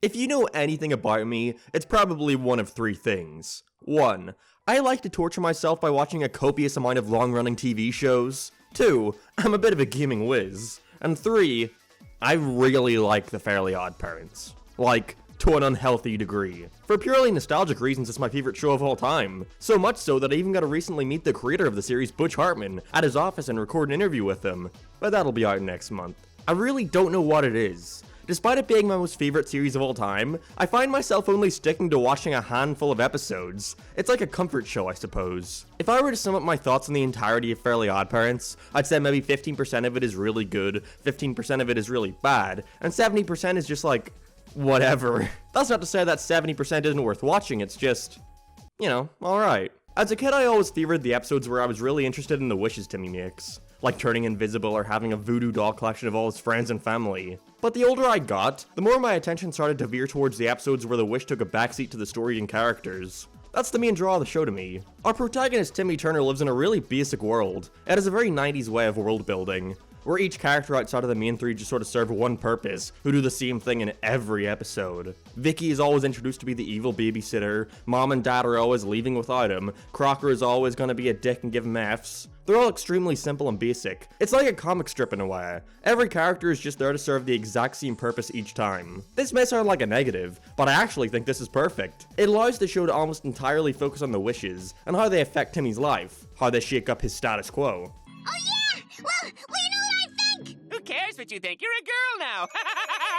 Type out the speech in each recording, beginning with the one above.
If you know anything about me, it's probably one of three things. 1. I like to torture myself by watching a copious amount of long-running TV shows. 2. I'm a bit of a gaming whiz. And 3. I really like the Fairly OddParents. Like, to an unhealthy degree. For purely nostalgic reasons, it's my favorite show of all time. So much so that I even got to recently meet the creator of the series, Butch Hartman, at his office and record an interview with him. But that'll be out next month. I really don't know what it is. Despite it being my most favorite series of all time, I find myself only sticking to watching a handful of episodes. It's like a comfort show, I suppose. If I were to sum up my thoughts on the entirety of Fairly OddParents, I'd say maybe 15% of it is really good, 15% of it is really bad, and 70% is just like, whatever. That's not to say that 70% isn't worth watching, it's just, you know, alright. As a kid, I always favored the episodes where I was really interested in the wishes Timmy makes, like turning invisible or having a voodoo doll collection of all his friends and family. But the older I got, the more my attention started to veer towards the episodes where the wish took a backseat to the story and characters. That's the main draw of the show to me. Our protagonist Timmy Turner lives in a really basic world. It has a very 90s way of world building, where each character outside of the main three just sort of serve one purpose, who do the same thing in every episode. Vicky is always introduced to be the evil babysitter, Mom and Dad are always leaving without him, Crocker is always gonna be a dick and give him Fs. They're all extremely simple and basic. It's like a comic strip in a way. Every character is just there to serve the exact same purpose each time. This may sound like a negative, but I actually think this is perfect. It allows the show to almost entirely focus on the wishes, and how they affect Timmy's life, how they shake up his status quo. Oh yeah! Well, you know what I think? Who cares what you think? You're a girl now!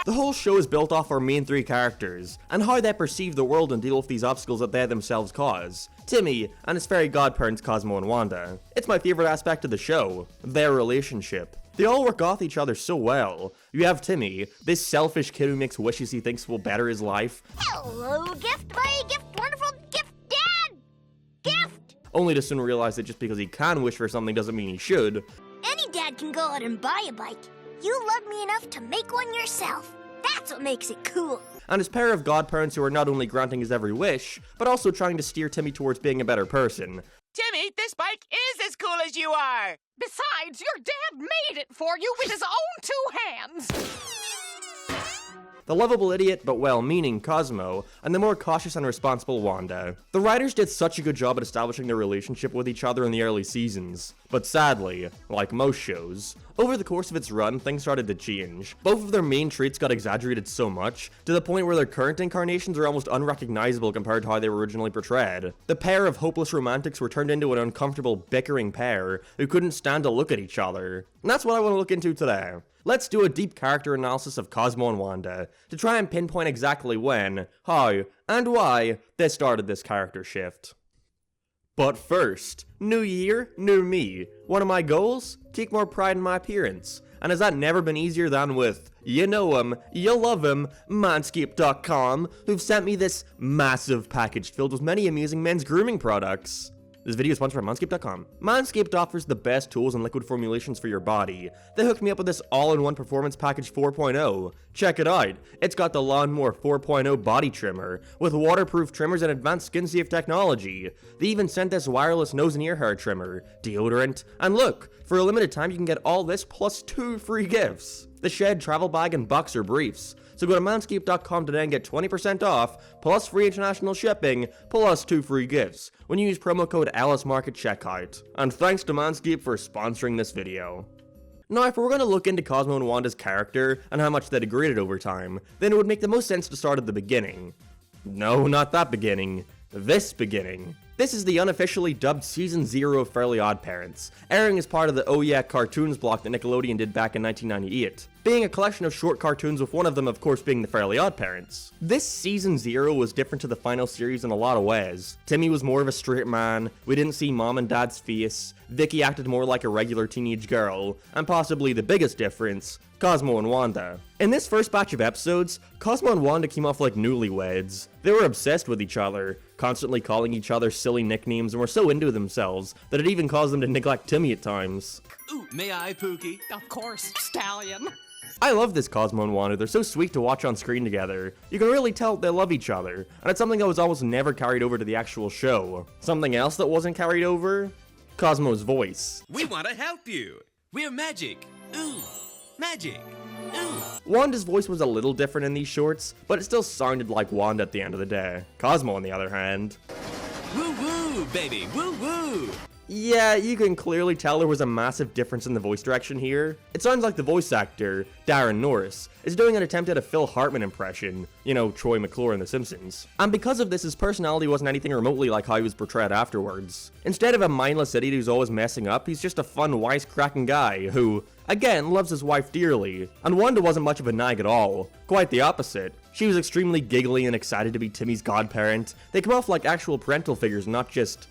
The whole show is built off our main three characters, and how they perceive the world and deal with these obstacles that they themselves cause. Timmy, and his fairy godparents Cosmo and Wanda. It's my favorite aspect of the show, their relationship. They all work off each other so well. You have Timmy, this selfish kid who makes wishes he thinks will better his life. Hello, gift buddy, gift wonderful, gift dad! Gift! Only to soon realize that just because he can wish for something doesn't mean he should. Any dad can go out and buy a bike. You love me enough to make one yourself. That's what makes it cool. And his pair of godparents who are not only granting his every wish, but also trying to steer Timmy towards being a better person. Timmy, this bike is as cool as you are! Besides, your dad made it for you with his own 2 hands! The lovable idiot but well-meaning Cosmo, and the more cautious and responsible Wanda. The writers did such a good job at establishing their relationship with each other in the early seasons, but sadly, like most shows, over the course of its run, things started to change. Both of their main traits got exaggerated so much, to the point where their current incarnations are almost unrecognizable compared to how they were originally portrayed. The pair of hopeless romantics were turned into an uncomfortable, bickering pair who couldn't stand to look at each other. And that's what I want to look into today. Let's do a deep character analysis of Cosmo and Wanda, to try and pinpoint exactly when, how, and why they started this character shift. But first, new year, new me. One of my goals? Take more pride in my appearance. And has that never been easier than with, you know him, you love him, Manscaped.com, who've sent me this massive package filled with many amusing men's grooming products. This video is sponsored by Manscaped.com. Manscaped offers the best tools and liquid formulations for your body. They hooked me up with this all-in-one Performance Package 4.0. Check it out. It's got the Lawnmower 4.0 body trimmer, with waterproof trimmers and advanced skin-safe technology. They even sent this wireless nose and ear hair trimmer, deodorant, and look, for a limited time you can get all this plus 2 free gifts. The Shed travel bag and boxer briefs. So go to manscaped.com today and get 20% off, plus free international shipping, plus 2 free gifts, when you use promo code ALICEMARK at checkout. And thanks to Manscaped for sponsoring this video. Now, if we're going to look into Cosmo and Wanda's character, and how much they degraded over time, then it would make the most sense to start at the beginning. No, not that beginning. This beginning. This is the unofficially dubbed Season 0 of Fairly OddParents, airing as part of the Oh Yeah Cartoons block that Nickelodeon did back in 1998, being a collection of short cartoons with one of them of course being the Fairly OddParents. This Season 0 was different to the final series in a lot of ways. Timmy was more of a straight man, we didn't see Mom and Dad's face, Vicky acted more like a regular teenage girl, and possibly the biggest difference, Cosmo and Wanda. In this first batch of episodes, Cosmo and Wanda came off like newlyweds. They were obsessed with each other, constantly calling each other silly nicknames, and were so into themselves that it even caused them to neglect Timmy at times. Ooh, may I, Pookie? Of course, Stallion. I love this Cosmo and Wanda, they're so sweet to watch on screen together. You can really tell they love each other, and it's something that was almost never carried over to the actual show. Something else that wasn't carried over? Cosmo's voice. We want to help you. We're magic. Ooh, magic. Wanda's voice was a little different in these shorts, but it still sounded like Wanda at the end of the day. Cosmo, on the other hand, Woo woo, baby, woo woo! yeah, you can clearly tell there was a massive difference in the voice direction here. It sounds like the voice actor, Darren Norris, is doing an attempt at a Phil Hartman impression, you know, Troy McClure in The Simpsons. And because of this, his personality wasn't anything remotely like how he was portrayed afterwards. Instead of a mindless idiot who's always messing up, he's just a fun, wisecracking guy who, again, loves his wife dearly. And Wanda wasn't much of a nag at all. Quite the opposite. She was extremely giggly and excited to be Timmy's godparent. They come off like actual parental figures, not just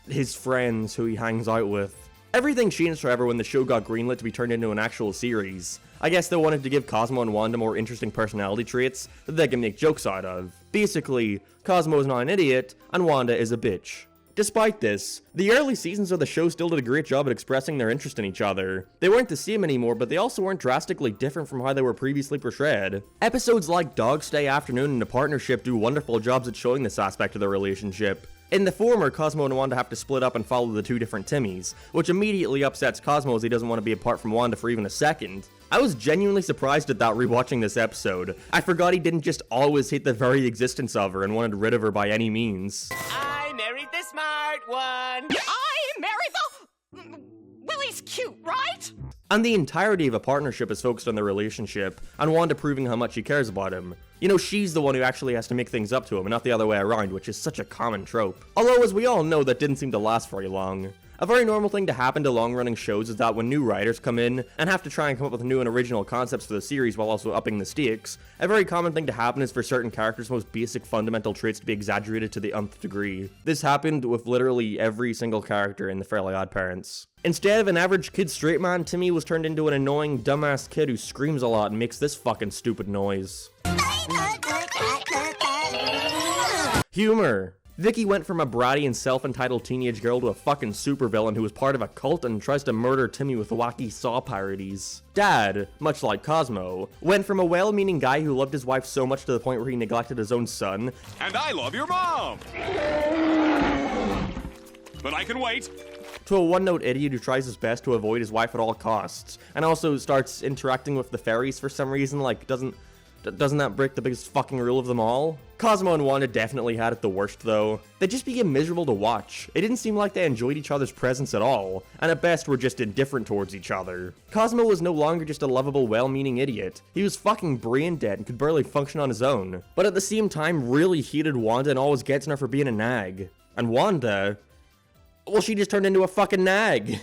his friends who he hangs out with. Everything changed, however, when the show got greenlit to be turned into an actual series. I guess they wanted to give Cosmo and Wanda more interesting personality traits that they can make jokes out of. Basically, Cosmo is not an idiot, and Wanda is a bitch. Despite this, the early seasons of the show still did a great job at expressing their interest in each other. They weren't the same anymore, but they also weren't drastically different from how they were previously portrayed. Episodes like Dog's Day Afternoon and The Partnership do wonderful jobs at showing this aspect of their relationship. In the former, Cosmo and Wanda have to split up and follow the two different Timmys, which immediately upsets Cosmo as he doesn't want to be apart from Wanda for even a second. I was genuinely surprised at that rewatching this episode. I forgot he didn't just always hate the very existence of her and wanted rid of her by any means. I married the smart one. I marry the... Well, he's cute, right? And the entirety of A Partnership is focused on their relationship, and Wanda proving how much she cares about him. You know, she's the one who actually has to make things up to him, and not the other way around, which is such a common trope. Although, as we all know, that didn't seem to last very long. A very normal thing to happen to long-running shows is that when new writers come in and have to try and come up with new and original concepts for the series while also upping the stakes, a very common thing to happen is for certain characters' most basic fundamental traits to be exaggerated to the nth degree. This happened with literally every single character in the Fairly OddParents. Instead of an average kid straight man, Timmy was turned into an annoying, dumbass kid who screams a lot and makes this fucking stupid noise. Humor. Vicky went from a bratty and self-entitled teenage girl to a fucking supervillain who was part of a cult and tries to murder Timmy with wacky Saw parodies. Dad, much like Cosmo, went from a well-meaning guy who loved his wife so much to the point where he neglected his own son. And I love your mom! But I can wait. To a one-note idiot who tries his best to avoid his wife at all costs, and also starts interacting with the fairies for some reason, like, doesn't that break the biggest fucking rule of them all? Cosmo and Wanda definitely had it the worst, though. They just became miserable to watch. It didn't seem like they enjoyed each other's presence at all, and at best were just indifferent towards each other. Cosmo was no longer just a lovable, well-meaning idiot. He was fucking brain dead and could barely function on his own, but at the same time really hated Wanda and always gets on her for being a nag. And Wanda, well, she just turned into a fucking nag. Move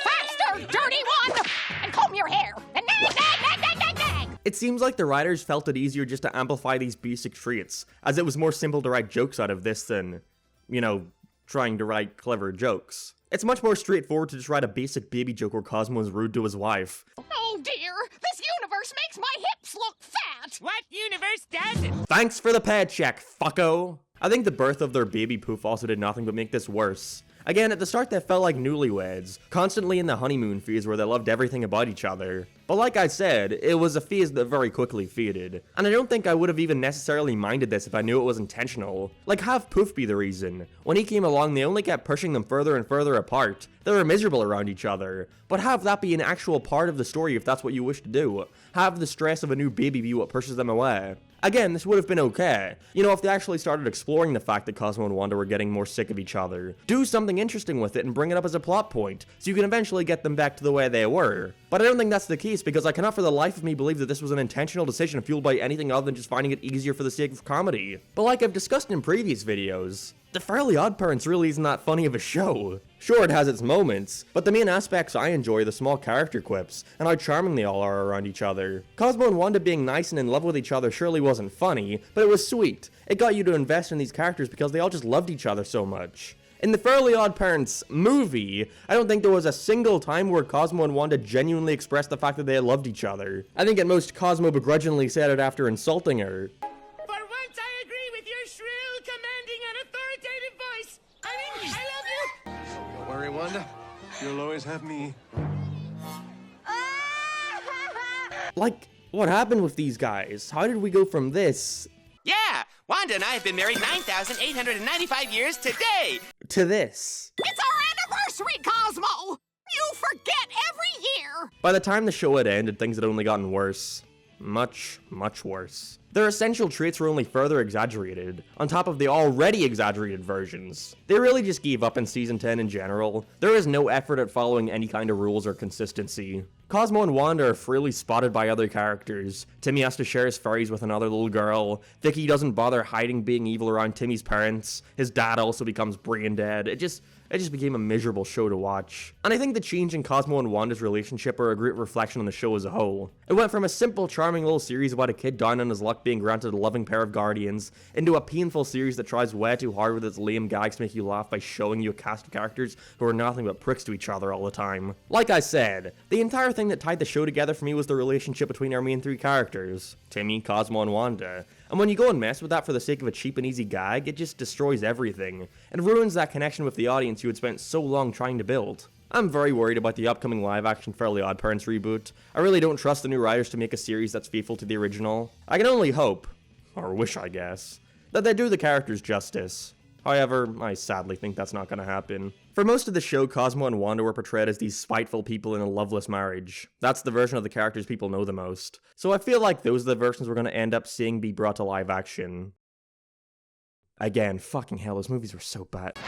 faster, dirty one! And comb your hair! And nag, nag, nag, nag, nag, nag! It seems like the writers felt it easier just to amplify these basic traits, as it was more simple to write jokes out of this than, you know, trying to write clever jokes. It's much more straightforward to just write a basic baby joke where Cosmo is rude to his wife. Oh dear, this universe makes my hips look fat! What universe doesn't? Thanks for the paycheck, fucko! I think the birth of their baby poof also did nothing but make this worse. Again, at the start they felt like newlyweds, constantly in the honeymoon phase where they loved everything about each other. But like I said, it was a phase that very quickly faded. And I don't think I would have even necessarily minded this if I knew it was intentional. Like, have Poof be the reason. When he came along, they only kept pushing them further and further apart. They were miserable around each other. But have that be an actual part of the story if that's what you wish to do. Have the stress of a new baby be what pushes them away. Again, this would have been okay. You know, if they actually started exploring the fact that Cosmo and Wanda were getting more sick of each other. Do something interesting with it and bring it up as a plot point, so you can eventually get them back to the way they were. But I don't think that's the case, because I cannot for the life of me believe that this was an intentional decision fueled by anything other than just finding it easier for the sake of comedy. But like I've discussed in previous videos, The Fairly OddParents really isn't that funny of a show. Sure, it has its moments, but the main aspects I enjoy are the small character quips, and how charming they all are around each other. Cosmo and Wanda being nice and in love with each other surely wasn't funny, but it was sweet. It got you to invest in these characters because they all just loved each other so much. In the Fairly OddParents movie, I don't think there was a single time where Cosmo and Wanda genuinely expressed the fact that they loved each other. I think at most Cosmo begrudgingly said it after insulting her. For once I agree with your shrill, commanding, and authoritative voice. I mean, I love you. Don't worry, Wanda. You'll always have me. Like, what happened with these guys? How did we go from this Yeah, Wanda and I have been married 9,895 years today. to this? It's our anniversary, Cosmo! You forget every year! By the time the show had ended, things had only gotten worse. Much, much worse. Their essential traits were only further exaggerated, on top of the already exaggerated versions. They really just gave up in Season 10 in general. There is no effort at following any kind of rules or consistency. Cosmo and Wanda are freely spotted by other characters. Timmy has to share his furries with another little girl. Vicky doesn't bother hiding being evil around Timmy's parents. His dad also becomes brain dead. It just became a miserable show to watch. And I think the change in Cosmo and Wanda's relationship are a great reflection on the show as a whole. It went from a simple, charming little series about a kid down on his luck being granted a loving pair of guardians, into a painful series that tries way too hard with its lame gags to make you laugh by showing you a cast of characters who are nothing but pricks to each other all the time. Like I said, the entire thing that tied the show together for me was the relationship between our main three characters, Timmy, Cosmo, and Wanda. And when you go and mess with that for the sake of a cheap and easy gag, it just destroys everything, and ruins that connection with the audience you had spent so long trying to build. I'm very worried about the upcoming live-action Fairly OddParents reboot. I really don't trust the new writers to make a series that's faithful to the original. I can only hope, or wish I guess, that they do the characters justice. However, I sadly think that's not gonna happen. For most of the show, Cosmo and Wanda were portrayed as these spiteful people in a loveless marriage. That's the version of the characters people know the most. So I feel like those are the versions we're gonna end up seeing be brought to live action. Again, fucking hell, those movies were so bad.